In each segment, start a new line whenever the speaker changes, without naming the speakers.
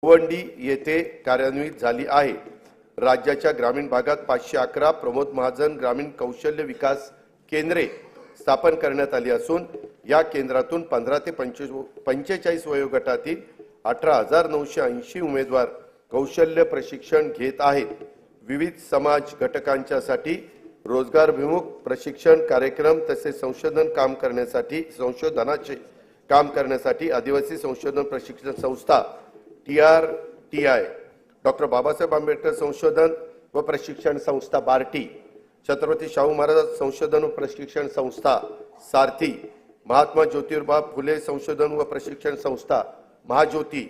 भिवंडी येथे कार्यान्वित झाली आहे। राज्याच्या ग्रामीण भागात 511 प्रमोद महाजन ग्रामीण कौशल्य विकास केंद्रे स्थापन करण्यात आली असून या केंद्रातून 15 ते 45 वयोगटातील 18,980 उमेदवार कौशल्य प्रशिक्षण घेत आहेत। विविध समाज घटकांच्यासाठी रोजगारभिमुख प्रशिक्षण कार्यक्रम तसेच संशोधनाचे काम करण्यासाठी आदिवासी संशोधन प्रशिक्षण संस्था TRTI, डॉक्टर बाबासाहेब आंबेडकर संशोधन व प्रशिक्षण संस्था बार्टी, छत्रपती शाहू महाराज संशोधन व प्रशिक्षण संस्था सारथी, महात्मा ज्योतिबा फुले संशोधन व प्रशिक्षण संस्था महाज्योती,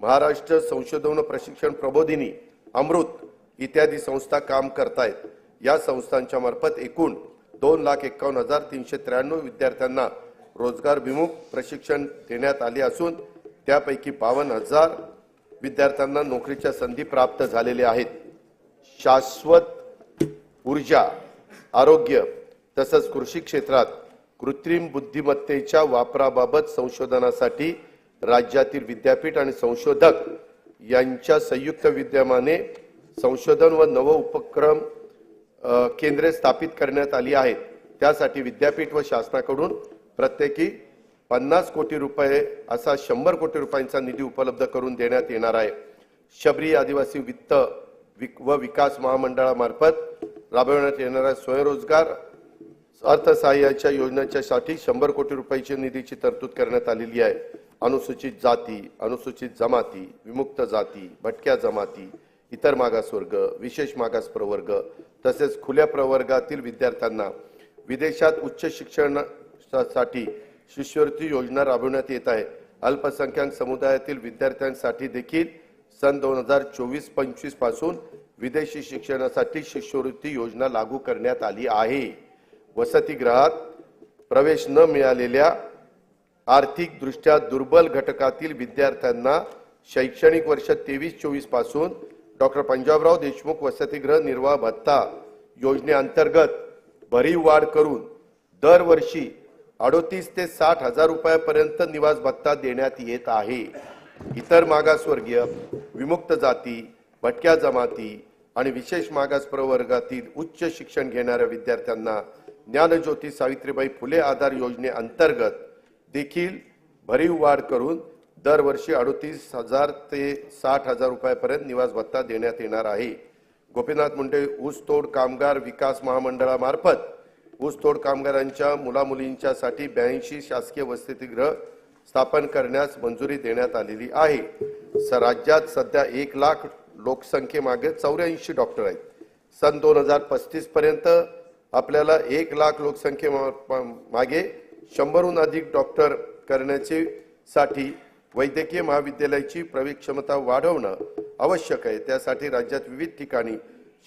महाराष्ट्र संशोधन व प्रशिक्षण प्रबोधिनी अमृत इत्यादी संस्था काम करतायत। या संस्थांच्या मार्फत एकूण 2,51,393 विद्यार्थ्यांना रोजगारभिमुख प्रशिक्षण देण्यात आले असून त्यापैकी 52,000 विद्यार्थ्यांना नोकरीच्या संधी प्राप्त झालेल्या आहेत। शाश्वत ऊर्जा, आरोग्य तसेच कृषी क्षेत्रात कृत्रिम बुद्धिमत्तेच्या वापराबाबत संशोधनासाठी राज्यातील विद्यापीठ आणि संशोधक यांच्या संयुक्त विद्यमाने संशोधन व नव उपक्रम केंद्रे स्थापित करण्यात आली आहेत। त्यासाठी विद्यापीठ व शासनाकडून प्रत्येकी 50 कोटी रुपये असा 100 कोटी रुपयांचा निधी उपलब्ध करून देण्यात येणार आहे। शबरी आदिवासी वित्त व विकास महामंडळामार्फत राबवण्यात येणाऱ्या स्वयंरोजगार अर्थसहाय्याच्या योजनेच्यासाठी 100 कोटी रुपयाची निधीची तरतूद करण्यात आलेली आहे। अनुसूचित जाती, अनुसूचित जमाती, विमुक्त जाती, भटक्या जमाती, इतर मागासवर्ग, विशेष मागास प्रवर्ग तसेच खुल्या प्रवर्गातील विद्यार्थ्यांना विदेशात उच्च शिक्षणासाठी शिष्यवृत्ती योजना राबवण्यात येत आहे। अल्पसंख्याक समुदायातील विद्यार्थ्यांसाठी देखील सन 2024-25 पासून विदेशी शिक्षणासाठी शिष्यवृत्ती योजना लागू करण्यात आली आहे। वसतिगृहात प्रवेश न मिळालेल्या आर्थिक दृष्ट्या दुर्बल घटकातील विद्यार्थ्यांना शैक्षणिक वर्ष 23-24 पासून डॉक्टर पंजाबराव देशमुख वसतिगृह निर्वाह भत्ता योजनेअंतर्गत भरीव वाढ करून दरवर्षी 38 ते 60 हजार रुपयापर्यंत निवास भत्ता देण्यात येत आहे। इतर मागासवर्गीय, विमुक्त जाती, भटक्या जमाती आणि विशेष मागास प्रवर्गातील उच्च शिक्षण घेणाऱ्या विद्यार्थ्यांना ज्ञानज्योती सावित्रीबाई फुले आधार योजनेअंतर्गत देखील भरीव वाढ करून दरवर्षी 38,000 ते 60,000 रुपयापर्यंत निवास भत्ता देण्यात येणार आहे। गोपीनाथ मुंडे ऊसतोड कामगार विकास महामंडळामार्फत ऊसतोड कामगारांच्या मुलामुलींच्यासाठी 82 शासकीय वसतिगृह स्थापन करण्यास मंजुरी देण्यात आलेली आहे। राज्यात सध्या 1 लाख लोकसंख्येमागे 84 डॉक्टर आहेत। सन 2035 पर्यंत आपल्याला 1 लाख लोकसंख्येमागे 100हून अधिक डॉक्टर करण्याचे साठी वैद्यकीय महाविद्यालयाची प्रवेश क्षमता वाढवणं आवश्यक आहे। त्यासाठी राज्यात विविध ठिकाणी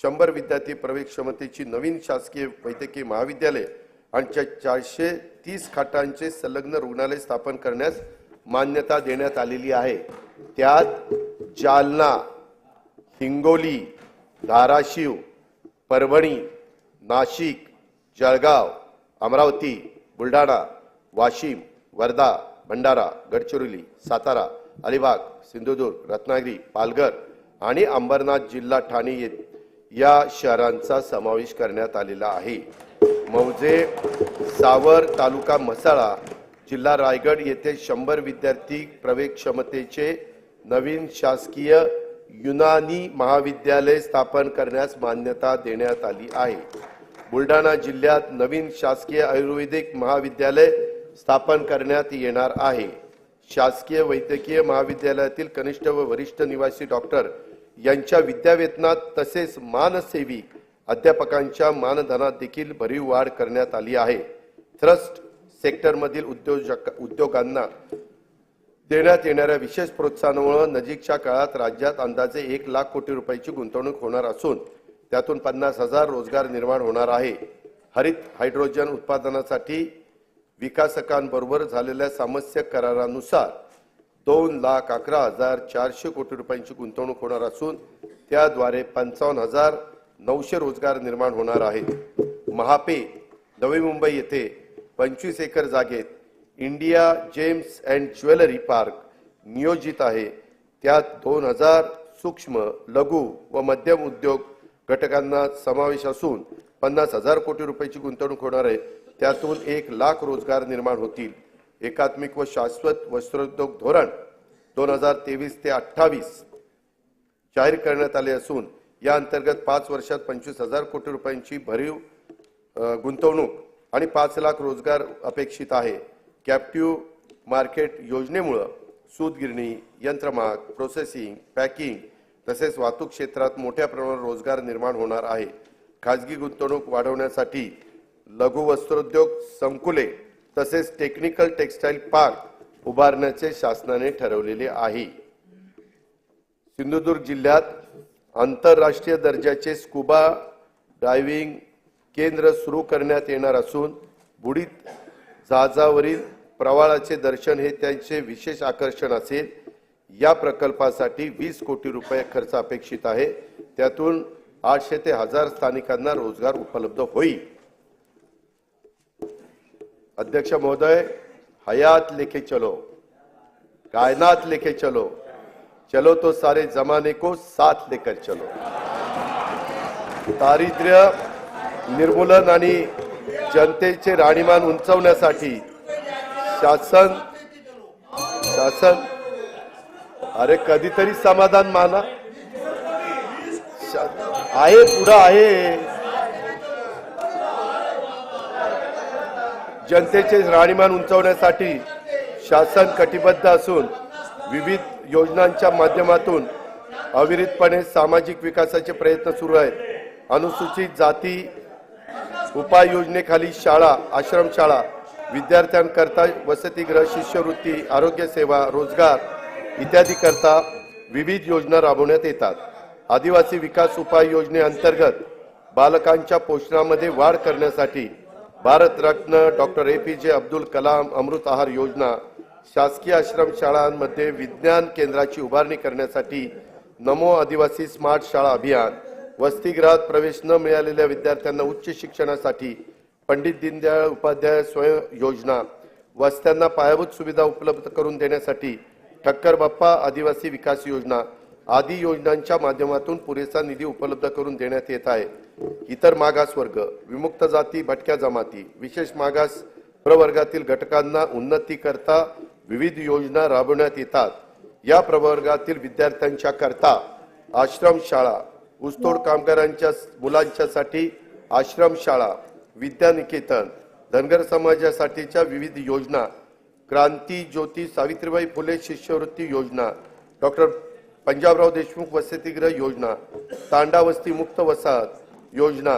100 विद्यार्थी प्रवेश क्षमतेची नवीन शासकीय वैद्यकीय महाविद्यालय आणि 430 खाटांचे संलग्न रुग्णालय स्थापन करण्यास मान्यता देण्यात आलेली आहे। त्यात जालना, हिंगोली, धाराशिव, परभणी, नाशिक, जळगाव, अमरावती, बुलढाणा, वाशिम, वर्धा, भंडारा, गडचिरोली, सातारा, अलिबाग, सिंधुदुर्ग, रत्नागिरी, पालघर आणि अंबरनाथ जिल्हा ठाणे या शहरांचा समावेश करण्यात आलेला आहे। मौजे, सावर तालुका म्हसळा, जिल्हा रायगड येथे 100 विद्यार्थी प्रवेश क्षमतेचे नवीन शासकीय युनानी महाविद्यालय स्थापन करण्यास मान्यता देण्यात आली आहे। बुलढाणा जिल्ह्यात नवीन शासकीय आयुर्वेदिक महाविद्यालय स्थापन करण्यात येणार आहे। शासकीय वैद्यकीय महाविद्यालयातील कनिष्ठ व वरिष्ठ निवासी डॉक्टर यांच्या विद्यावेतनात तसेच मानसेवी अध्यापकांच्या मानधनात देखील भरीव वाढ करण्यात आली आहे। ट्रस्ट सेक्टरमधील उद्योगांना देण्यात येणाऱ्या विशेष प्रोत्साहनामुळे नजीकच्या काळात राज्यात अंदाजे 1 लाख कोटी रुपयाची गुंतवणूक होणार असून त्यातून 50,000 रोजगार निर्माण होणार आहे। हरित हायड्रोजन उत्पादनासाठी विकासकांबरोबर झालेल्या सामंजस्य करारानुसार 2,11,400 कोटी रुपयांची गुंतवणूक होणार असून त्याद्वारे 55,900 रोजगार निर्माण होणार आहेत। महापे नवी मुंबई येथे 25 एकर जागेत India gems and jewellery park नियोजित आहे। त्यात 2000 सूक्ष्म, लघु व मध्यम उद्योग घटकांना समावेश असून 50,000 कोटी रुपयाची गुंतवणूक होणार आहे। त्यातून 1,00,000 रोजगार निर्माण होतील। एकात्मिक व शाश्वत वस्त्रोद्योग धोरण 2023 ते 28 जाहीर करण्यात आले असून या अंतर्गत 5 वर्षात 25,000 कोटी रुपयांची भरीव गुंतवणूक आणि 5,00,000 रोजगार अपेक्षित आहे। कॅप्टिव्ह मार्केट योजनेमुळे सूतगिरणी, यंत्रमाग, प्रोसेसिंग, पॅकिंग तसेच वाहतूक क्षेत्रात मोठ्या प्रमाणावर रोजगार निर्माण होणार आहे। खाजगी गुंतवणूक वाढवण्यासाठी लघु वस्त्रोद्योग संकुले तसेच टेक्निकल टेक्सटाईल पार्क उभारण्याचे शासनाने ठरवलेले आहे। सिंधुदुर्ग जिल्ह्यात आंतरराष्ट्रीय दर्जाचे स्कुबा डायव्हिंग केंद्र सुरू करण्यात येणार असून बुडीत जहाजावरील प्रवाळाचे दर्शन हे त्यांचे विशेष आकर्षण असेल। या प्रकल्पासाठी 20 कोटी रुपये खर्च अपेक्षित आहे। त्यातून 800 ते 1000 स्थानिकांना रोजगार उपलब्ध होईल। अध्यक्ष महोदय, हयात लेके चलो, कायनात लेके चलो, चलो तो सारे जमाने को साथ लेकर चलो। दारिद्र्य निर्मूलन आणि जनतेचे राहणीमान उंचावण्यासाठी शासन अरे कधीतरी समाधान माना आहे, पुढे आहे। जनतेचे राहणीमान उंचावण्यासाठी शासन कटिबद्ध असून विविध योजनांच्या माध्यमातून अविरतपणे सामाजिक विकासाचे प्रयत्न सुरू आहेत। अनुसूचित जाती उपाययोजनेखाली शाळा, आश्रमशाळा, विद्यार्थ्यांकरता वसतिगृह, शिष्यवृत्ती, आरोग्य सेवा, रोजगार इत्यादी करता विविध योजना राबवण्यात येतात। आदिवासी विकास उपाययोजनेअंतर्गत बालकांच्या पोषणामध्ये वाढ करण्यासाठी भारतरत्न डॉक्टर APJ अब्दुल कलाम अमृत आहार योजना, शासकीय आश्रमशाळांमध्ये विज्ञान केंद्राची उभारणी करण्यासाठी नमो आदिवासी स्मार्ट शाळा अभियान, वसतिगृहात प्रवेश न मिळालेल्या विद्यार्थ्यांना उच्च शिक्षणासाठी पंडित दीनदयाळ उपाध्याय स्वयं योजना, वस्त्यांना पायाभूत सुविधा उपलब्ध करून देण्यासाठी ठक्कर बाप्पा आदिवासी विकास योजना आदी योजनांच्या माध्यमातून पुरेसा निधी उपलब्ध करून देण्यात येत आहे। इतर मागासवर्ग, विमुक्त जाती, भटक्या जमाती, विशेष मागास प्रवर्गातील घटकांना उन्नती करता विविध योजना राबवण्यात येतात। या प्रवर्गातील विद्यार्थ्यांच्या करता आश्रमशाळा, ऊसतोड कामगारांच्या मुलांच्यासाठी आश्रमशाळा, विद्यानिकेतन, धनगर समाजासाठीच्या विविध योजना, क्रांती ज्योती सावित्रीबाई फुले शिष्यवृत्ती योजना, डॉक्टर पंजाबराव देशमुख वसतिगृह योजना, तांडा वस्ती मुक्त वसाहत योजना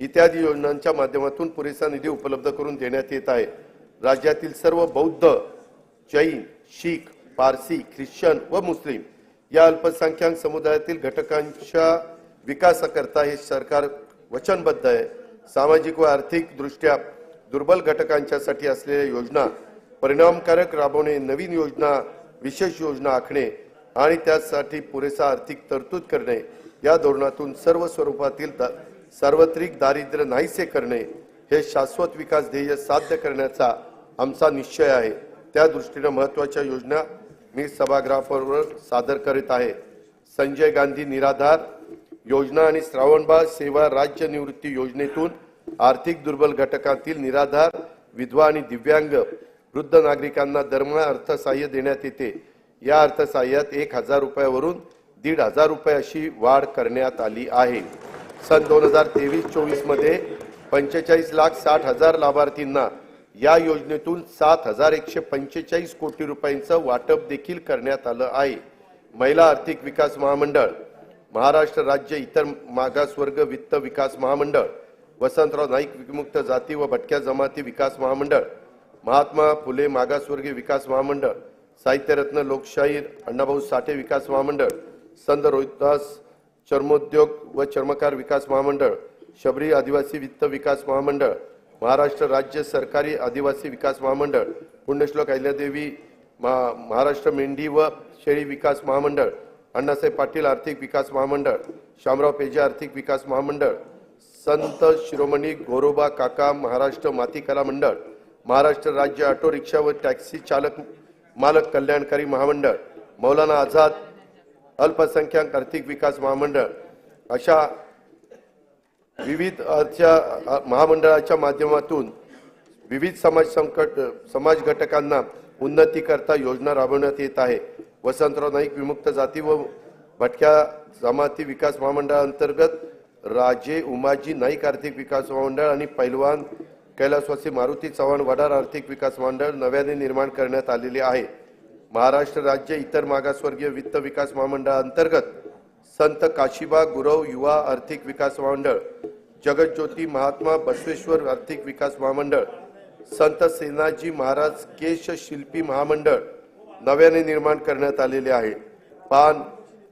इत्यादी योजनांच्या माध्यमातून पुरेसा निधी उपलब्ध करून देण्यात येत आहे। राज्यातील सर्व बौद्ध, जैन, शीख, पारसी, ख्रिश्चन व मुस्लिम या अल्पसंख्याक समुदायातील घटकांच्या विकासाकरता हे सरकार वचनबद्ध आहे। सामाजिक व आर्थिक दृष्ट्या दुर्बल घटकांच्यासाठी असलेल्या योजना परिणामकारक राबवणे, नवीन योजना, विशेष योजना आखणे आणि त्यासाठी पुरेसा आर्थिक तरतूद करणे, या धोरणातून सर्व स्वरूपातील सार्वत्रिक दारिद्र्य नाहीसे करणे हे शाश्वत विकास ध्येय साध्य करण्याचा आमचा निश्चय आहे। त्या दृष्टीने महत्त्वाच्या योजना मी सभागृहावर सादर करीत आहे। संजय गांधी निराधार योजना आणि श्रावणबाळ सेवा राज्य निवृत्ती योजनेतून आर्थिक दुर्बल घटकातील निराधार, विधवा आणि दिव्यांग वृद्ध नागरिकांना दरमहा अर्थसहाय्य देण्यात येते। या अर्थसहाय्यात 1,000 रुपयावरून 1,500 रुपये अशी वाढ करण्यात आली आहे। सन 2023-24 मध्ये 45,60,000 लाभार्थींना या योजनेतून 7,145 कोटी रुपयांचं वाटप देखील करण्यात आलं आहे। महिला आर्थिक विकास महामंडळ, महाराष्ट्र राज्य इतर मागासवर्ग वित्त विकास महामंडळ, वसंतराव नाईक विमुक्त जाती व भटक्या जमाती विकास महामंडळ, महात्मा फुले मागासवर्गीय विकास महामंडळ, साहित्यरत्न लोकशाहीर अण्णाभाऊ साठे विकास महामंडळ, संत रोहिदास चर्मोद्योग व चर्मकार विकास महामंडळ, शबरी आदिवासी वित्त विकास महामंडळ, महाराष्ट्र राज्य सरकारी आदिवासी विकास महामंडळ, पुण्यश्लोक अहिल्यादेवी महाराष्ट्र मेंढी व शेळी विकास महामंडळ, अण्णासाहेब पाटील आर्थिक विकास महामंडळ, शामराव पेजे आर्थिक विकास महामंडळ, संत शिरोमणी गोरोबा काका महाराष्ट्र माती कला मंडळ, महाराष्ट्र राज्य ऑटो रिक्षा व टॅक्सी चालक मालक कल्याणकारी महामंडळ, मौलाना आझाद अल्पसंख्याक आर्थिक विकास महामंडळ अशा विविध महामंडळाच्या माध्यमातून विविध समाज घटकांना उन्नतीकरता योजना राबवण्यात येत आहे। वसंतराव नाईक विमुक्त जाती व भटक्या जमाती विकास महामंडळाअंतर्गत राजे उमाजी नाईक आर्थिक विकास महामंडळ आणि पैलवान कैलासवासी मारुती चव्हाण वडार आर्थिक विकास मंडळ नव्याने निर्माण करण्यात आलेले आहे। महाराष्ट्र राज्य इतर मागासवर्गीय वित्त विकास महामंडळाअंतर्गत संत काशीबा गुरव युवा आर्थिक विकास महामंडळ, जगज्योती महात्मा बसवेश्वर आर्थिक विकास महामंडळ, संत सेनाजी महाराज केश शिल्पी महामंडळ नव्याने निर्माण करण्यात आलेले आहे।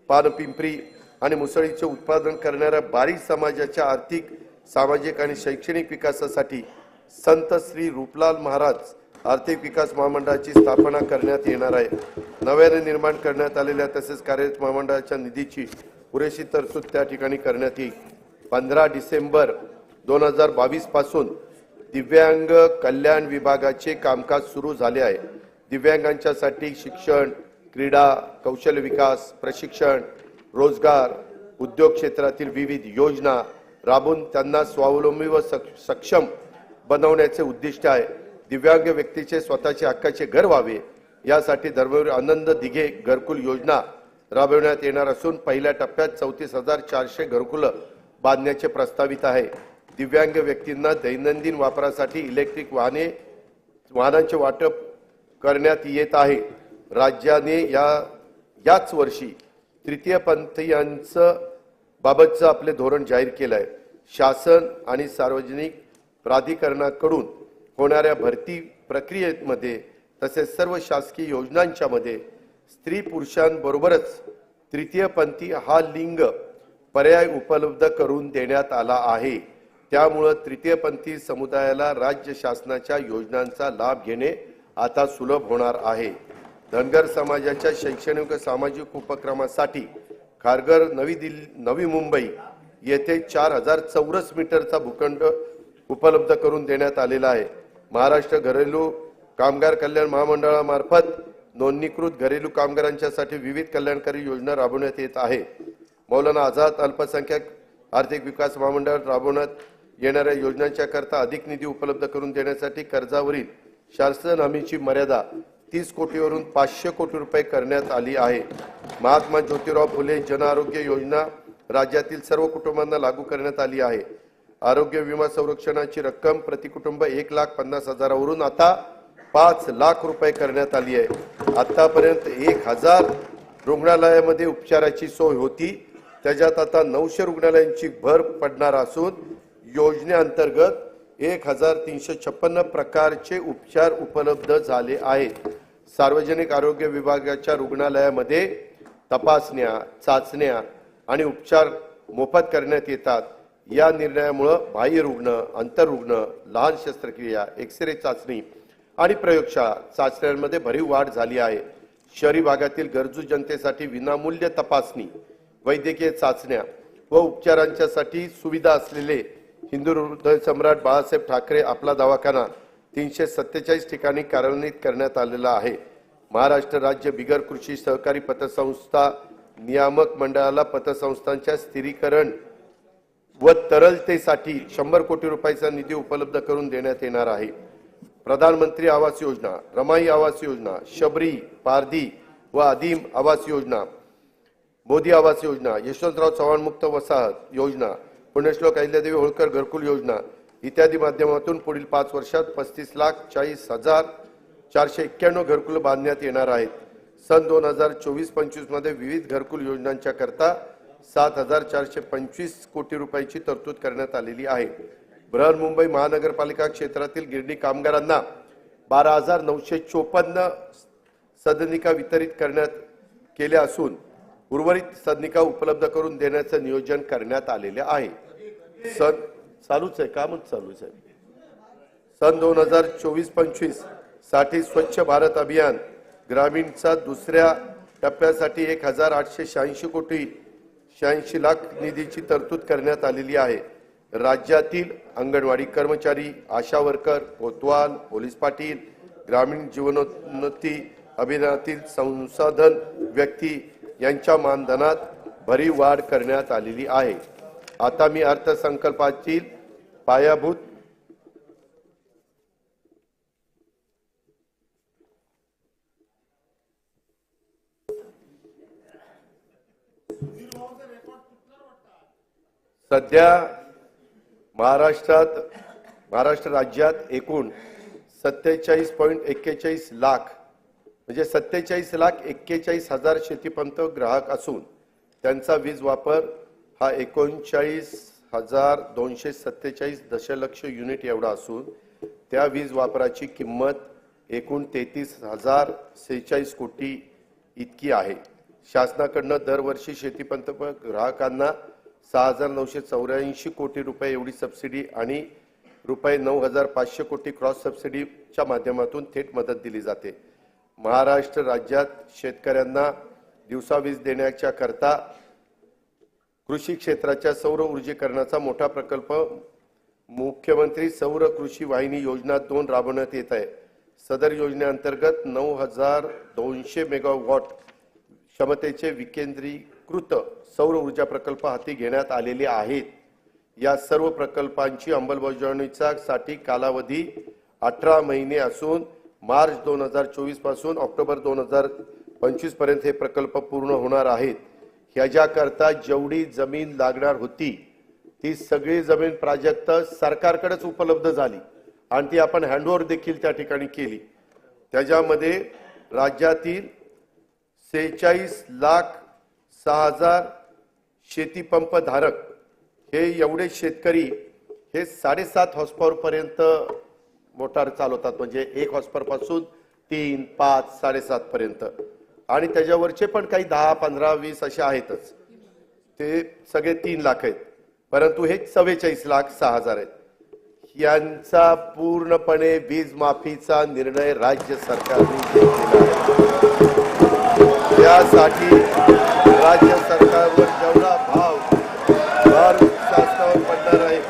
पानपिंपरी आणि मुसळीचे उत्पादन करणाऱ्या बारी समाजाच्या आर्थिक, सामाजिक आणि शैक्षणिक विकासासाठी संत श्री रूपलाल महाराज आर्थिक विकास महामंडळाची स्थापना करण्यात येणार आहे। नव्याने निर्माण करण्यात आलेल्या तसेच कार्यरत महामंडळाच्या निधीची पुरेशी तरतूद त्या ठिकाणी करण्यात येईल। 15 डिसेंबर 2022 पासून दिव्यांग कल्याण विभागाचे कामकाज सुरू झाले आहे। दिव्यांगांच्यासाठी शिक्षण, क्रीडा, कौशल्य विकास, प्रशिक्षण, रोजगार, उद्योग क्षेत्रातील विविध योजना राबवून त्यांना स्वावलंबी व सक्षम बनवण्याचे उद्दिष्ट आहे। दिव्यांग व्यक्तीचे स्वतःचे हक्काचे घर व्हावे यासाठी धर्मवीर आनंद दिघे घरकुल योजना राबवण्यात येणार असून पहिल्या टप्प्यात 34,400 घरकुल बांधण्याचे प्रस्तावित आहे। दिव्यांग व्यक्तींना दैनंदिन वापरासाठी इलेक्ट्रिक वाहनांचे वाटप करण्यात येत आहे। राज्याने याच वर्षी तृतीयपंथीयांचं बाबतचं आपले धोरण जाहीर केलं आहे। शासन आणि सार्वजनिक प्राधिकरणाकडून होणाऱ्या भरती प्रक्रियेमध्ये तसेच सर्व शासकीय योजनांच्या मध्ये स्त्री पुरुषांबरोबरच तृतीयपंथी हा लिंग पर्याय उपलब्ध करून देण्यात आला आहे। त्यामुळे तृतीयपंथी समुदायाला राज्य शासनाच्या योजनांचा लाभ घेणे आता सुलभ होणार आहे। धनगर समाजाच्या शैक्षणिक व सामाजिक उपक्रमासाठी खारघर नवी मुंबई येथे 4000 चौरस मीटरचा भूखंड उपलब्ध करून देण्यात आलेला आहे। महाराष्ट्र घरेलू कामगार कल्याण महामंडळामार्फत नोंदणीकृत घरेलू कामगारांच्यासाठी विविध कल्याणकारी योजना राबवण्यात येत आहे। मौलाना आझाद अल्पसंख्याक आर्थिक विकास महामंडळ राबवण्यात येणाऱ्या योजनांच्या करता अधिक निधी उपलब्ध करून देण्यासाठी कर्जावरील शासन हमीची मर्यादा 30 कोटीवरून 500 कोटी रुपये करण्यात आली आहे। महात्मा ज्योतिराव फुले जन आरोग्य योजना राज्यातील सर्व कुटुंबांना लागू करण्यात आली आहे। आरोग्य विमा संरक्षणाची रक्कम प्रति कुटुंब 1,50,000 वरून आता 5 लाख रुपये करण्यात आली आहे। आतापर्यंत 1000 रुग्णालयामध्ये उपचाराची सोय होती, त्याच्यात आता 900 रुग्णालयांची भर पडणार असून योजनेअंतर्गत 1356 प्रकारचे उपचार उपलब्ध झाले आहेत। सार्वजनिक आरोग्य विभागाच्या रुग्णालयामध्ये तपासण्या, चाचण्या आणि उपचार मोफत करण्यात येतात। या निर्णयामुळे बाह्य रुग्ण, अंतरुग्ण, लहान शस्त्रक्रिया, एक्सरे चाचणी आणि प्रयोगशाळा चाचण्यांमध्ये भरीव वाढ झाली आहे। शहरी भागातील गरजू जनतेसाठी विनामूल्य तपासणी, वैद्यकीय चाचण्या व उपचारांच्यासाठी सुविधा असलेले हिंदू हृदय सम्राट बाळासाहेब ठाकरे आपला दवाखाना 347 ठिकाणी कार्यान्वित करण्यात आलेला आहे। महाराष्ट्र राज्य बिगर कृषी सहकारी पतसंस्था नियामक मंडळाला पतसंस्थांच्या स्थिरीकरण व तरलतेसाठी 100 कोटी रुपयाचा निधी उपलब्ध करून देण्यात येणार आहे। प्रधानमंत्री आवास योजना, रमाई आवास योजना, शबरी, पारधी व आदिम आवास योजना, मोदी आवास योजना, यशवंतराव चव्हाण मुक्त वसाहत योजना, पुण्यश्लोक अहिल्यादेवी होळकर घरकुल योजना इत्यादी माध्यमातून पुढील 5 वर्षात 35,40,491 घरकुल बांधण्यात येणार आहेत। सन 2024-25 मध्ये विविध घरकुल योजनांच्या करता 7,425 कोटी रुपयाची तरतूद करण्यात आलेली आहे। बृहन्मुंबई महानगरपालिका क्षेत्रातील गिरणी कामगारांना 12,954 सदनिका वितरित करण्यात केल्या असून उर्वरित सदनिका उपलब्ध करून देण्याचे नियोजन करण्यात आलेले आहे। चालूच आहे, कामच चालूच आहे। सन 2024-25 साठी स्वच्छ भारत अभियान ग्रामीणचा दुसऱ्या टप्प्यासाठी 1,886 कोटी 86 लाख निधीची तरतूद करण्यात आलेली आहे। राज्यातील अंगणवाडी कर्मचारी, आशा वर्कर, कोतवाल, पोलीस पाटील, ग्रामीण जीवनोन्नती अभियानातील संसाधन व्यक्ती यांच्या मानधनात भरीव वाढ करण्यात आलेली आहे। आता मी अर्थसंकल्पातील पायाभूत सध्या महाराष्ट्र राज्यात एकूण 47.41 लाख म्हणजे 47,41,000 शेतीपंप ग्राहक असून त्यांचा वीज वापर हा 39,247 दशलक्ष युनिट एवढा असून त्या वीज वापराची किंमत एकूण 33,046 कोटी इतकी आहे। शासनाकडून दरवर्षी शेतीपंप ग्राहकांना 6,984 कोटी रुपये एवढी सबसिडी आणि रुपये 9,500 कोटी क्रॉस सबसिडीच्या माध्यमातून थेट मदत दिली जाते। महाराष्ट्र राज्यात शेतकऱ्यांना दिवसा वीज देण्याच्या करता कृषी क्षेत्राच्या सौर ऊर्जीकरणाचा मोठा प्रकल्प मुख्यमंत्री सौर कृषी वाहिनी योजना 2 राबवण्यात येत आहे। सदर योजनेअंतर्गत 9,200 मेगावॉट क्षमतेचे विकेंद्रीकृत सौर ऊर्जा प्रकल्प हाती घेण्यात आलेले आहेत। या सर्व प्रकल्पांची अंमलबजावणीचा साठी कालावधी 18 महिने असून मार्च 2024 पासून ऑक्टोबर 2025 पर्यंत हे प्रकल्प पूर्ण होणार आहेत। ह्याच्याकरता जेवढी जमीन लागणार होती ती सगळी जमीन प्राजक्त सरकारकडेच उपलब्ध झाली आणि ती आपण हँडओव्हर देखील त्या ठिकाणी केली। त्याच्यामध्ये राज्यातील 46,06,000 शेतीपंप धारक हे एवढे शेतकरी हे 7.5 हॉर्सपॉवर पर्यंत मोटार चालवतात, म्हणजे 1 हॉर्सपॉवर पासून 3, 5, 7.5 पर्यंत आणि त्याच्यावरचे पण काही 10, 15, 20 असे आहेतच। ते सगळे 3 लाख आहेत, परंतु हे 44,06,000 आहेत। यांचा पूर्णपणे वीज माफीचा निर्णय राज्य सरकारने घेतलेला आहे। यासाठी राज्य सरकारवर जेवढा भार शासनावर पडणार आहे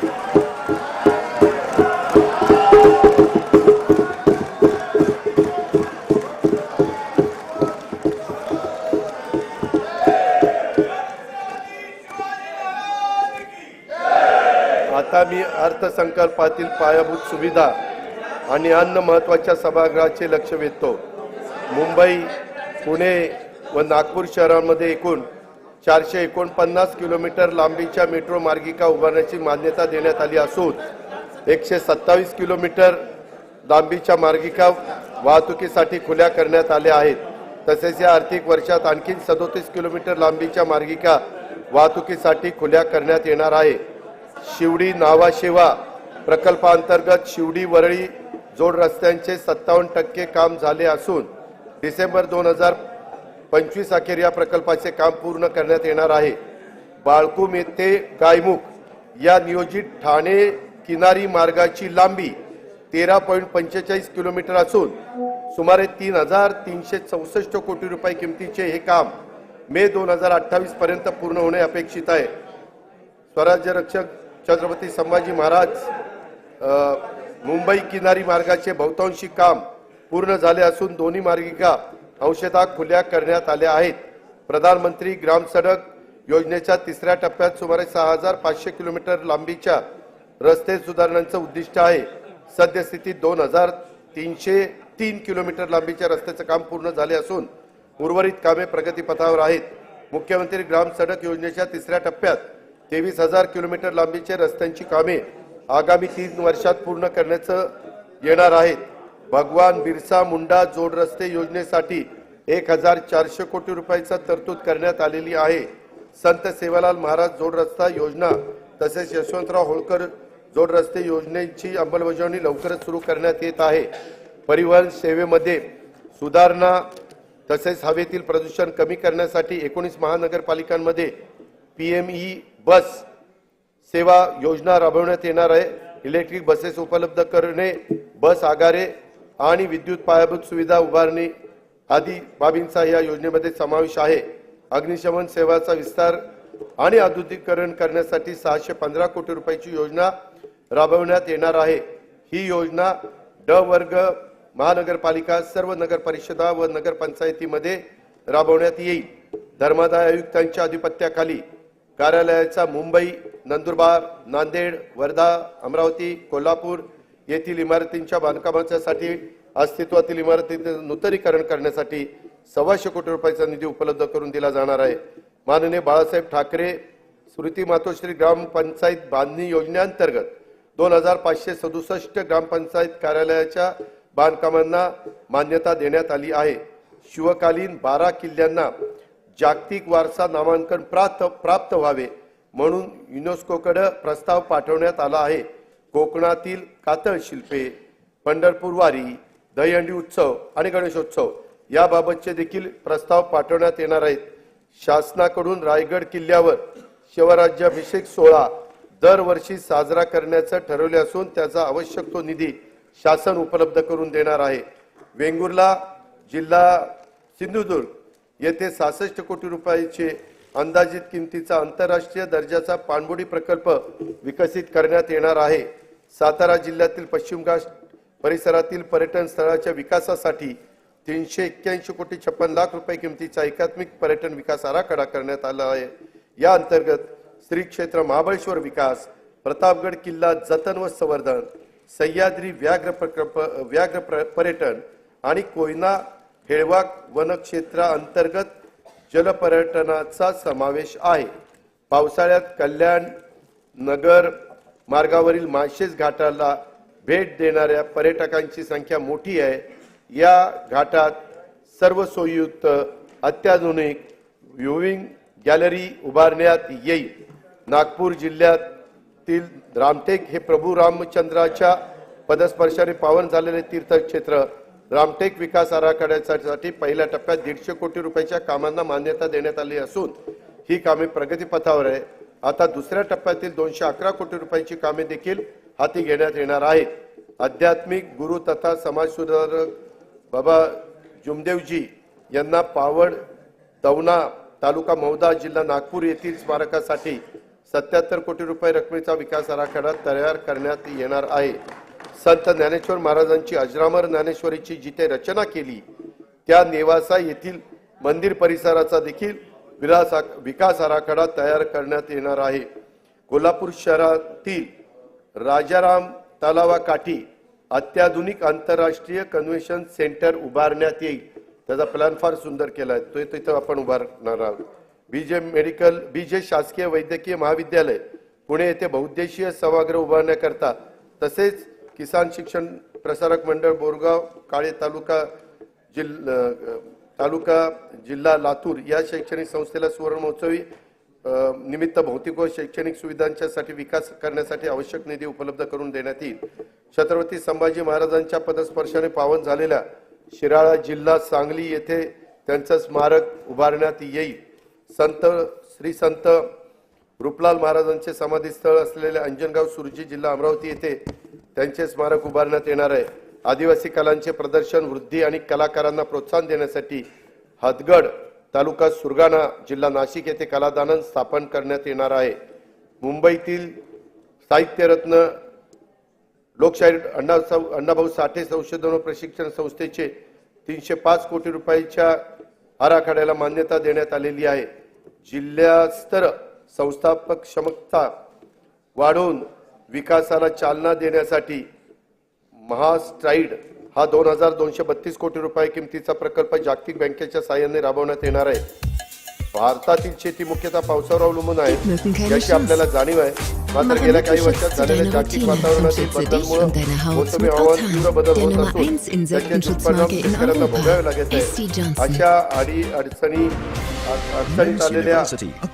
आता मी अर्थसंकल्पातील पायाभूत सुविधा आणि अन्य महत्त्वाच्या सभागृहाचे लक्ष वेधतो। मुंबई, पुणे व नागपूर शहरांमध्ये एकूण 449 किलोमीटर लांबीच्या मेट्रो मार्गिका उभारण्याची मान्यता देण्यात आली असून 127 किलोमीटर लांबीच्या मार्गिका वाहतुकीसाठी खुल्या करण्यात आल्या आहेत। तसेच या आर्थिक वर्षात आणखी 37 किलोमीटर लांबीच्या मार्गिका वाहतुकीसाठी खुल्या करण्यात येणार आहे। शिवडी नावाशेवा प्रकल्पांतर्गत शिवडी वरळी जोड रस्त्यांचे 57% काम झाले असून डिसेंबर 2025 अखेर या प्रकल्पाचे काम पूर्ण करण्यात येणार आहे। बाळकूम येथे गायमुख या नियोजित ठाणे किनारी मार्गाची लांबी 13.45 किलोमीटर असून सुमारे 3,364 कोटी रुपये किमतीचे हे काम मे 2028 पर्यंत पूर्ण होणे अपेक्षित आहे। स्वराज्य रक्षक छत्रपती संभाजी महाराज मुंबई किनारी मार्गाचे बहुतांशी काम पूर्ण झाले असून दोन्ही मार्गिका अंशतः खुल्या करण्यात आल्या आहेत। प्रधानमंत्री ग्राम सडक योजनेच्या 3ऱ्या टप्प्यात सुमारे 6,500 किलोमीटर लांबीच्या रस्ते सुधारण्याचं उद्दिष्ट आहे। सद्यस्थितीत 2,303 किलोमीटर लांबीच्या रस्त्याचे काम पूर्ण झाले असून उर्वरित कामे प्रगतीपथावर आहेत। मुख्यमंत्री ग्राम सडक योजनेच्या 3ऱ्या टप्प्यात 23,000 किलोमीटर लांबीचे रस्त्यांची कामे आगामी 3 वर्षात पूर्ण करण्यात येणार आहेत। भगवान बिरसा मुंडा जोड रस्ते योजनेसाठी 1,400 कोटी रुपयाचा तरतूद करण्यात आलेली आहे। संत सेवालाल महाराज जोड रस्ता योजना तसेच यशवंतराव होळकर जोड रस्ते योजनेची अंमलबजावणी लवकरच सुरू करण्यात येत आहे। परिवहन सेवेमध्ये सुधारणा तसेच हवेतील प्रदूषण कमी करण्यासाठी 19 महानगरपालिकांमध्ये PME बस सेवा योजना राबवण्यात येणार आहे। इलेक्ट्रिक बसेस उपलब्ध करणे, बस आगारे आणि विद्युत पायाभूत सुविधा उभारणी आदी बाबींचा या योजनेमध्ये समावेश आहे। अग्निशमन सेवाचा विस्तार आणि आधुनिकीकरण करण्यासाठी 615 कोटी रुपयाची योजना राबवण्यात येणार आहे। ही योजना ड वर्ग महानगरपालिका, सर्व नगर परिषदा व नगरपंचायतीमध्ये राबवण्यात येईल। धर्मादाय आयुक्तांच्या अधिपत्याखाली कार्यालयाचा मुंबई, नंदुरबार, नांदेड, वर्धा, अमरावती, कोल्हापूर येथील इमारतींच्या बांधकामासाठी अस्तित्वातील इमारतींचे नूतनीकरण करण्यासाठी 125 कोटी रुपयाचा निधी उपलब्ध करून दिला जाणार आहे। माननीय बाळासाहेब ठाकरे स्मृती मातोश्री ग्रामपंचायत बांधणी योजनेअंतर्गत 2567 ग्रामपंचायत कार्यालयाच्या बांधकामांना मान्यता देण्यात आली आहे। शिवकालीन 12 किल्ल्यांना जागतिक वारसा नामांकन प्राप्त व्हावे म्हणून युनेस्कोकडे प्रस्ताव पाठवण्यात आला आहे। कोकणातील कातळ शिल्पे, पंढरपूर वारी, दहीहंडी उत्सव आणि गणेशोत्सव याबाबतचे देखील प्रस्ताव पाठवण्यात येणार आहेत। शासनाकडून रायगड किल्ल्यावर शिवराज्याभिषेक सोहळा दरवर्षी साजरा करण्याचे ठरवले असून त्याचा आवश्यक तो निधी शासन उपलब्ध करून देणार आहे। वेंगुर्ला जिल्हा सिंधुदुर्ग येथे 66 कोटी रुपयाचे अंदाजित किमतीचा आंतरराष्ट्रीय दर्जाचा पाणबुडी प्रकल्प विकसित करण्यात येणार आहे। सातारा जिल्ह्यातील पश्चिम घाट परिसरातील पर्यटन स्थळाच्या विकासासाठी 381 कोटी 56 लाख रुपये किमतीचा एकात्मिक पर्यटन विकास आराखडा करण्यात आला आहे। या अंतर्गत श्री क्षेत्र महाबळेश्वर विकास, प्रतापगड किल्ला जतन व संवर्धन, सह्याद्री व्याघ्र पर्यटन आणि कोयना हेळवाक वनक्षेत्राअंतर्गत जलपर्यटनाचा समावेश आहे। पावसाळ्यात कल्याण नगर मार्गावरील माळशेज घाटाला भेट देणाऱ्या पर्यटकांची संख्या मोठी आहे। या घाटात सर्व सोयीयुक्त अत्याधुनिक व्ह्यूइंग गॅलरी उभारण्यात येईल। नागपूर जिल्ह्यातील रामटेक हे प्रभू रामचंद्राच्या पदस्पर्शाने पावन झालेले तीर्थक्षेत्र रामटेक विकास आराखड्यासाठी पहिल्या टप्प्यात 150 कोटी रुपयाच्या कामांना मान्यता देण्यात आली असून ही कामे प्रगतीपथावर आहे। आता दुसऱ्या टप्प्यातील 211 कोटी रुपयाची कामे देखील हाती घेण्यात येणार आहेत। आध्यात्मिक गुरु तथा समाजसुधारक बाबा जुमदेवजी यांना पावड दौना तालुका मौदा जिल्हा नागपूर येथील स्मारकासाठी 77 कोटी रुपये रकमेचा विकास आराखडा तयार करण्यात येणार आहे। संत ज्ञानेश्वर महाराजांची अजरामर ज्ञानेश्वरीची जिथे रचना केली त्या नेवासा येथील मंदिर परिसराचा देखील विकास आराखडा तयार करण्यात येणार आहे। कोल्हापूर शहरातील राजाराम तलावाकाठी अत्याधुनिक आंतरराष्ट्रीय कन्व्हेन्शन सेंटर उभारण्यात येईल। त्याचा प्लॅन फार सुंदर केला आहे, तो तिथे आपण उभारणार आहोत। बीजे शासकीय वैद्यकीय महाविद्यालय पुणे येथे बहुउद्देशीय सभागृह उभारण्याकरता तसेच किसान शिक्षण प्रसारक मंडळ बोरगाव काळे तालुका जिल्हा लातूर या शैक्षणिक संस्थेला सुवर्ण महोत्सवी निमित्त भौतिक व शैक्षणिक सुविधांच्यासाठी विकास करण्यासाठी आवश्यक निधी उपलब्ध करून देण्यात येईल। छत्रपती संभाजी महाराजांच्या पदस्पर्शाने पावन झालेल्या शिराळा जिल्हा सांगली येथे त्यांचे स्मारक उभारण्यात येईल। श्री संत रूपलाल महाराजांचे समाधीस्थळ असलेल्या अंजनगाव सुरजी जिल्हा अमरावती येथे त्यांचे स्मारक उभारण्यात येणार आहे। आदिवासी कलांचे प्रदर्शन वृद्धी आणि कलाकारांना प्रोत्साहन देण्यासाठी हदगड तालुका सुरगाणा जिल्हा नाशिक येथे कलादालन स्थापन करण्यात येणार आहे। मुंबईतील साहित्यरत्न लोकशाहीर अण्णाभाऊ साठे संशोधन व प्रशिक्षण संस्थेचे 305 कोटी रुपयाच्या आराखड्याला मान्यता देण्यात आलेली आहे। जिल्हास्तर संस्थापक क्षमता वाढवून विकासाला चालना देण्यासाठी महास्ट्राईड हा 2232 कोटी रुपये किमतीचा प्रकल्प जागतिक बँकेच्या सहाय्याने राबवण्यात येणार आहे। भारतातील शेती मुख्यतः पावसावर अवलंबून आहे याची आपल्याला जाणीव आहे। मात्र गेल्या काही वर्षात झालेल्या जागतिक वातावरणातील बदलामुळे मोसमी हवामान तीव्र बदल होत असून त्याचे दुष्परिणाम शेतकऱ्यांना भोगावे लागत आहे। अशा अडचणीत आलेल्या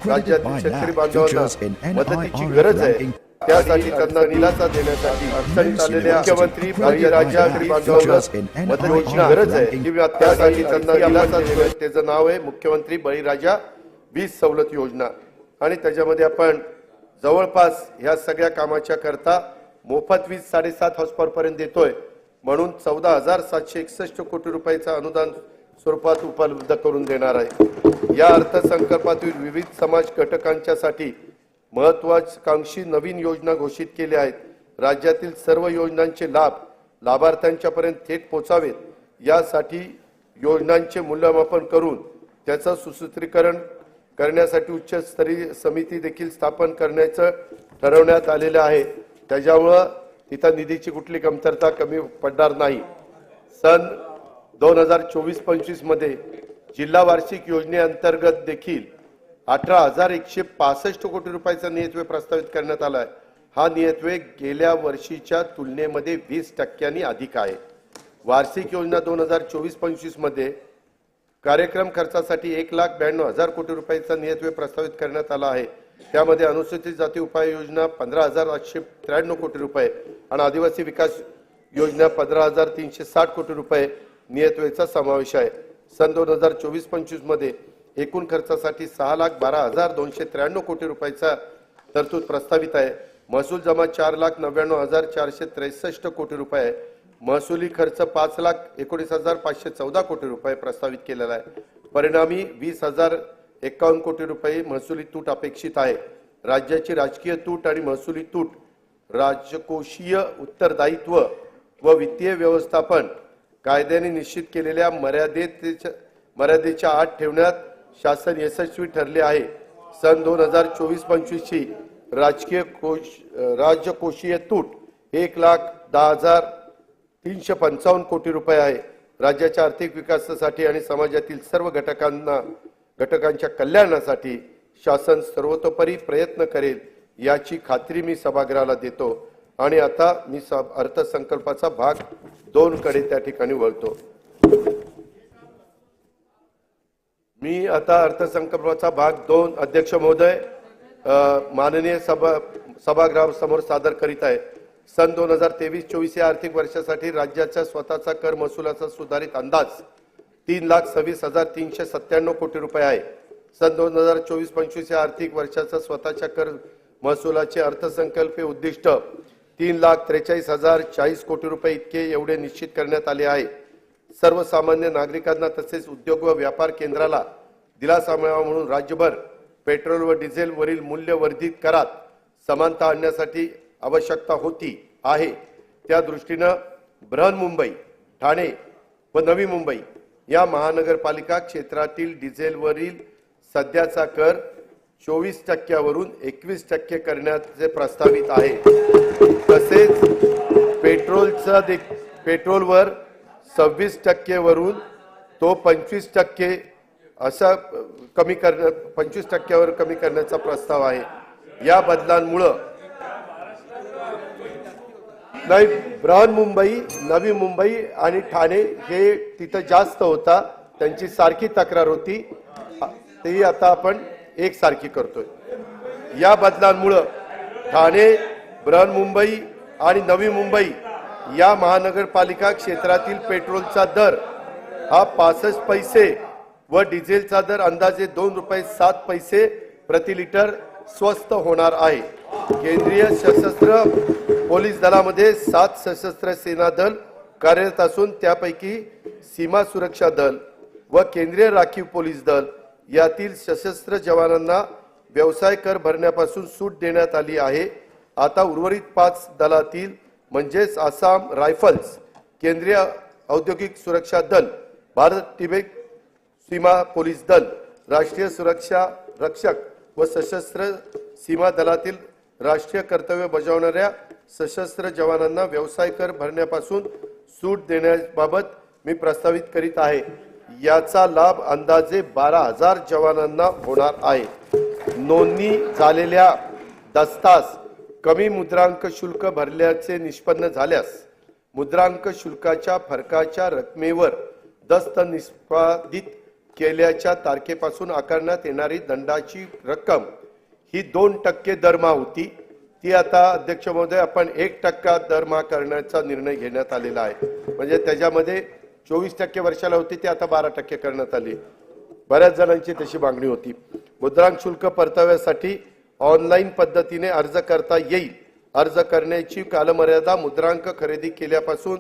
राज्यातील शेतकरी बांधवांना मदतीची गरज आहे। त्यासाठी त्यांना दिलासा देण्यासाठी अडचणीत आलेल्या मुख्यमंत्री राज्यातील बांधवांना मदतीची गरज आहे किंवा त्यासाठी त्यांना दिलासा देण्यात त्याचं नाव आहे मुख्यमंत्री बळीराजा वीज सवलत योजना। आणि त्याच्यामध्ये आपण जवळपास ह्या सगळ्या कामाच्या करता मोफत वीज 7.5 हॉर्स पॉवर पर्यंत देतोय म्हणून 14,761 कोटी रुपयाचा अनुदान स्वरूपात उपलब्ध करून देणार आहे। या अर्थसंकल्पातील विविध समाज घटकांच्यासाठी महत्वाकांक्षी नवीन योजना घोषित केल्या आहेत। राज्यातील सर्व योजनांचे लाभ लाभार्थ्यांच्यापर्यंत थेट पोहोचावेत यासाठी योजनांचे मूल्यमापन करून त्याचं सुसूत्रीकरण करण्यासाठी उच्चस्तरीय समिती देखील स्थापन करण्याचं ठरवण्यात आलेलं आहे। त्याच्यामुळं तिथं निधीची कुठली कमतरता कमी पडणार नाही। सन 2024-25 मध्ये जिल्हा वार्षिक योजनेअंतर्गत देखील 18,165 कोटी रुपयाचा नियतव्यय प्रस्तावित करण्यात आला आहे। हा नियतव्यय गेल्या वर्षीच्या तुलनेमध्ये 20% अधिक आहे। वार्षिक योजना 2024-25 मध्ये कार्यक्रम खर्चासाठी 1,92,000 कोटी रुपयाचा नियतव्यय प्रस्तावित करण्यात आला आहे। त्यामध्ये अनुसूचित जाती उपाय योजना 15,893 कोटी रुपये आणि आदिवासी विकास योजना 15,360 कोटी रुपये नियतव्ययाचा समावेश आहे। सन 2024-25 मध्ये एकूण खर्चासाठी 6,12,293 कोटी रुपयाचा तरतूद प्रस्तावित आहे। महसूल जमा 4,99,463 कोटी रुपये, महसुली खर्च 5,19,514 कोटी रुपये प्रस्तावित केलेला आहे। परिणामी 20,051 कोटी रुपये महसुली तूट अपेक्षित आहे। राज्याची राजकीय तूट आणि महसुली तूट राजकोषीय उत्तरदायित्व व वित्तीय व्यवस्थापन कायद्याने निश्चित केलेल्या मर्यादेच्या आत ठेवण्यात शासन यशस्वी ठरले आहे। सन 2024-25 ची राजकोषीय तूट 1,10,355 कोटी रुपये आहे। राज्याच्या आर्थिक विकासासाठी आणि समाजातील सर्व घटकांच्या कल्याणासाठी शासन सर्वतोपरी प्रयत्न करेल याची खात्री मी सभागृहाला देतो। आणि आता मी अर्थसंकल्पाचा भाग 2 कडे त्या ठिकाणी वळतो। मी आता अर्थसंकल्पाचा भाग 2 अध्यक्ष महोदय माननीय सभागृहासमोर सादर करीत आहे। सन 2023-24 या आर्थिक वर्षासाठी राज्याच्या स्वतःचा कर महसुलाचा सुधारित अंदाज 3,26,397 कोटी रुपये आहे। सन 2024-25 या आर्थिक वर्षाचा स्वतःच्या कर महसुलाचे अर्थसंकल्पीय उद्दिष्ट 3,43,040 कोटी रुपये इतके एवढे निश्चित करण्यात आले आहे। सर्वसामान्य नागरिकांना तसेच उद्योग व व्यापार केंद्राला दिलासा मिळावा म्हणून राज्यभर पेट्रोल व डिझेल वरील मूल्यवर्धित करात समानता आणण्यासाठी आवश्यकता होती आहे। त्या दृष्टीने बृहन्मुंबई, ठाणे व नवी मुंबई या महानगरपालिका क्षेत्रातील डिझेलवरील सध्याचा कर 24% वरून 21% करण्याचे प्रस्तावित आहे। तसेच पेट्रोलवर 26% वरून तो 25% असा 25% वर कमी करण्याचा प्रस्ताव आहे। या बदलांमुळे नाही, बृहन्मुंबई, नवी मुंबई आणि ठाणे हे तिथे जास्त होता, त्यांची सारखी तक्रार होती, तेही आता आपण एक सारखी करतोय। या बदलांमुळे ठाणे, बृहन्मुंबई आणि नवी मुंबई या महानगरपालिका क्षेत्रातील पेट्रोलचा दर हा 65 पैसे व डिझेलचा दर अंदाजे 2 रुपये 7 पैसे प्रति लिटर स्वस्त होणार आहे। केंद्रीय सशस्त्र पोलीस दलामध्ये 7 सशस्त्र सेना दल कार्यरत असून त्यापैकी सीमा सुरक्षा दल व केंद्रीय राखीव पोलीस दल यातील सशस्त्र जवानांना व्यवसाय कर भरण्यापासून सूट देण्यात आली आहे। आता उर्वरित 5 दलातील म्हणजेच आसाम रायफल्स, केंद्रीय औद्योगिक सुरक्षा दल, भारत तिबेट सीमा पोलीस दल, राष्ट्रीय सुरक्षा रक्षक व सशस्त्र सीमा दलातील राष्ट्रीय कर्तव्य बजावणाऱ्या सशस्त्र जवानांना व्यवसाय कर भरण्यापासून सूट देण्याबाबत मी प्रस्तावित करीत आहे। याचा लाभ अंदाजे 12,000 जवानांना होणार आहे। नोंदणी झालेल्या दस्तास कमी मुद्रांक शुल्क भरल्याचे निष्पन्न झाल्यास मुद्रांक शुल्काच्या फरकाच्या रकमेवर दस्त निष्पादित केल्याच्या तारखेपासून आकारण्यात येणारी दंडाची रक्कम ही 2% दरमहा होती, ती आता अध्यक्ष महोदय आपण 1% दरमहा करण्याचा निर्णय घेण्यात आलेला आहे। म्हणजे त्याच्यामध्ये 24% वर्षाला होती, ती आता 12% करण्यात आली। बऱ्याच जणांची तशी मागणी होती। मुद्रांक शुल्क परताव्यासाठी ऑनलाईन पद्धतीने अर्ज करता येईल। अर्ज करण्याची कालमर्यादा मुद्रांक खरेदी केल्यापासून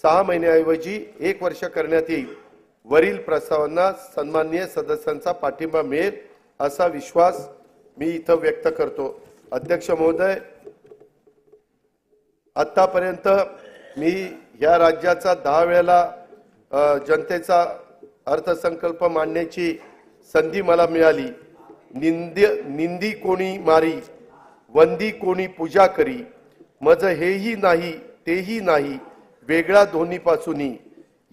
6 महिन्याऐवजी 1 वर्ष करण्यात येईल। वरील प्रस्तावांना सन्माननीय सदस्यांचा पाठिंबा मिळेल असा विश्वास मी इथं व्यक्त करतो। अध्यक्ष महोदय, आतापर्यंत मी या राज्याचा 10 वेळेला जनतेचा अर्थसंकल्प मांडण्याची संधी मला मिळाली. निंदी कोणी मारी, वंदी कोणी पूजा करी. मज हेही नाही तेही नाही, वेगळा दोन्हीपासूनी.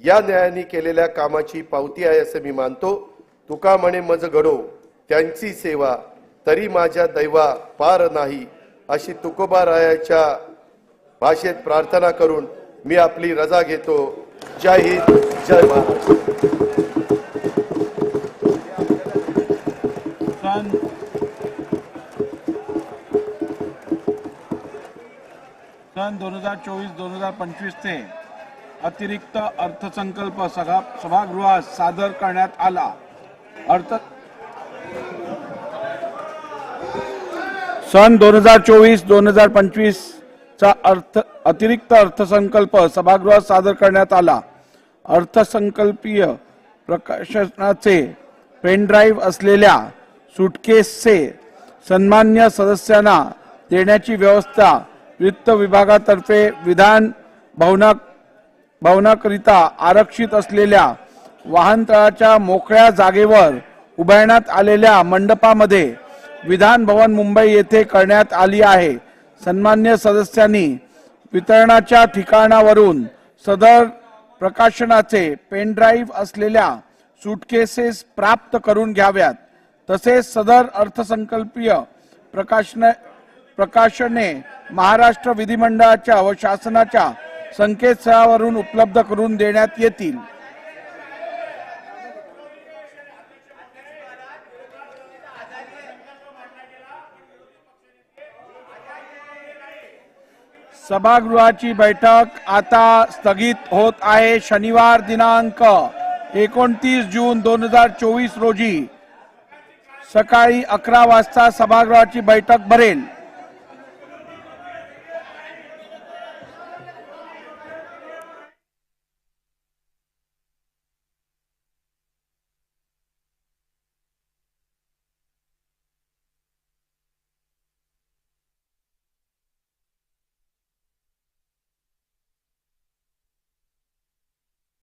या न्यायाने केलेल्या कामाची पावती आहे असे मी मानतो. तुका म्हणे मज घडो त्यांची सेवा, तरी माझ्या दैवा पार नाही. अशी तुकोबारायाच्या भाषेत प्रार्थना करून मी आपली रजा घेतो. जय हिंद, जय महाराष्ट्र.
सन 2024-2025 चे अतिरिक्त अर्थसंकल्प सभागृहात सादर करण्यात आला. सन 2024-2025 चा अतिरिक्त अर्थसंकल्प सभागृहात सादर करण्यात आला. अर्थसंकल्पीय प्रकाशनाचे पेनड्राईव्ह असलेल्या सुटकेसचे सन्मान्य सदस्यांना देण्याची व्यवस्था वित्त विभागातर्फे विधान भवनाकरिता आरक्षित असलेल्या वाहनतळाच्या मोकळ्या जागेवर उभारण्यात आलेल्या मंडपामध्ये विधान भवन मुंबई येथे करण्यात आली आहे. सन्मान्य सदस्यांनी वितरणाच्या ठिकाणावरून सदर प्रकाशनाचे पेनड्राईव्ह असलेल्या सूटकेसेस प्राप्त करून घ्याव्यात. तसेच सदर अर्थसंकल्पीय प्रकाशने महाराष्ट्र विधिमंडळाच्या व शासनाच्या संकेतस्थळावरून उपलब्ध करून देण्यात येतील. सभागृहाची बैठक आता स्थगित होत आहे. शनिवार दिनांक 29 जून 2024 रोजी सकाळी 11 वाजता सभागृहाची बैठक भरेल.